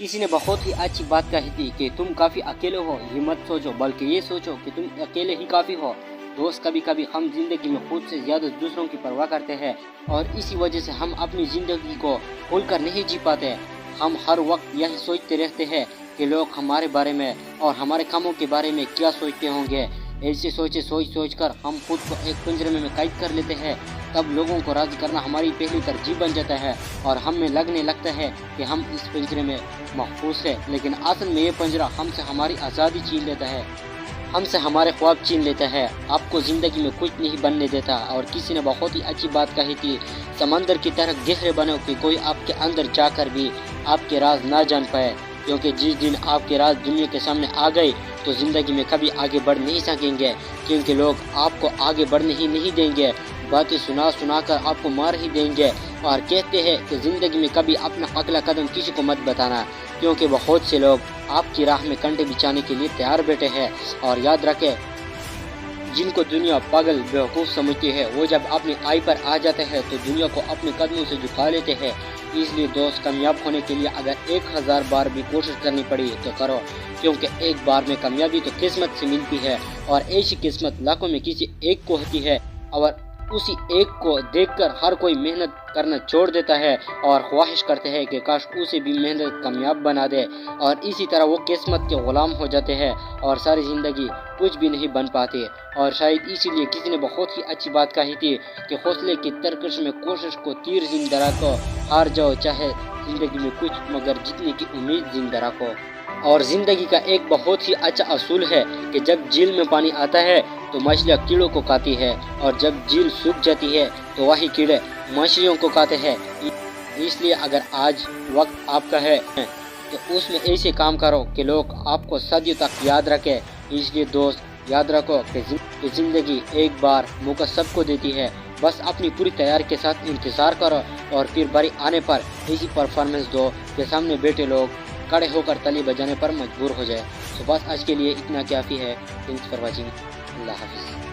किसी ने बहुत ही अच्छी बात कही थी कि तुम काफ़ी अकेले हो, ये मत सोचो बल्कि ये सोचो कि तुम अकेले ही काफ़ी हो। दोस्त, कभी कभी हम जिंदगी में खुद से ज़्यादा दूसरों की परवाह करते हैं और इसी वजह से हम अपनी ज़िंदगी को खुल कर नहीं जी पाते। हम हर वक्त यही सोचते रहते हैं कि लोग हमारे बारे में और हमारे कामों के बारे में क्या सोचते होंगे। ऐसे सोच कर हम खुद को एक पिंजरे में कैद कर लेते हैं। तब लोगों को राज़ी करना हमारी पहली तरजीह बन जाता है और हमें लगने लगता है कि हम इस पिंजरे में महफूज है, लेकिन असल में ये पिंजरा हमसे हमारी आज़ादी छीन लेता है, हमसे हमारे ख्वाब छीन लेता है, आपको ज़िंदगी में कुछ नहीं बनने देता। और किसी ने बहुत ही अच्छी बात कही थी, समंदर की तरह गहरे बनो कि कोई आपके अंदर जाकर भी आपके राज ना जान पाए, क्योंकि जिस दिन आपके राज दुनिया के सामने आ गए तो ज़िंदगी में कभी आगे बढ़ नहीं सकेंगे, क्योंकि लोग आपको आगे बढ़ने ही नहीं देंगे, बातें सुना कर आपको मार ही देंगे। और कहते हैं कि ज़िंदगी में कभी अपना अगला कदम किसी को मत बताना, क्योंकि बहुत से लोग आपकी राह में कंटे बिछाने के लिए तैयार बैठे हैं। और याद रखें, जिनको दुनिया पागल बेवकूफ़ समझती है, वो जब अपनी आय पर आ जाते हैं तो दुनिया को अपने कदमों से झुका लेते हैं। इसलिए दोस्त, कामयाब होने के लिए अगर 1000 बार भी कोशिश करनी पड़ी तो करो, क्योंकि एक बार में कामयाबी तो किस्मत से मिलती है और ऐसी किस्मत लाखों में किसी एक को होती है। और उसी एक को देखकर हर कोई मेहनत करना छोड़ देता है और ख्वाहिश करते हैं कि काश उसे भी मेहनत कामयाब बना दे, और इसी तरह वो किस्मत के गुलाम हो जाते हैं और सारी ज़िंदगी कुछ भी नहीं बन पाते। और शायद इसीलिए किसी ने बहुत ही अच्छी बात कही थी कि हौसले की तरकश में कोशिश को तीर जिंदा रखो, हार जाओ चाहे ज़िंदगी में कुछ, मगर जीतने की उम्मीद जिंदा रखो। और ज़िंदगी का एक बहुत ही अच्छा असूल है कि जब झील में पानी आता है तो मछलियाँ कीड़ों को खाती है, और जब झील सूख जाती है तो वही कीड़े मछलियों को खाते हैं। इसलिए अगर आज वक्त आपका है तो उसमें ऐसे काम करो कि लोग आपको सदियों तक याद रखें। इसलिए दोस्त, याद रखो कि ज़िंदगी एक बार मौका सबको देती है, बस अपनी पूरी तैयारी के साथ इंतज़ार करो और फिर बारी आने पर ऐसी परफॉर्मेंस दो कि सामने बैठे लोग खड़े होकर ताली बजाने पर मजबूर हो जाए। तो बस आज के लिए इतना काफ़ी है। Thanks for watching. अल्लाह हाफिज़।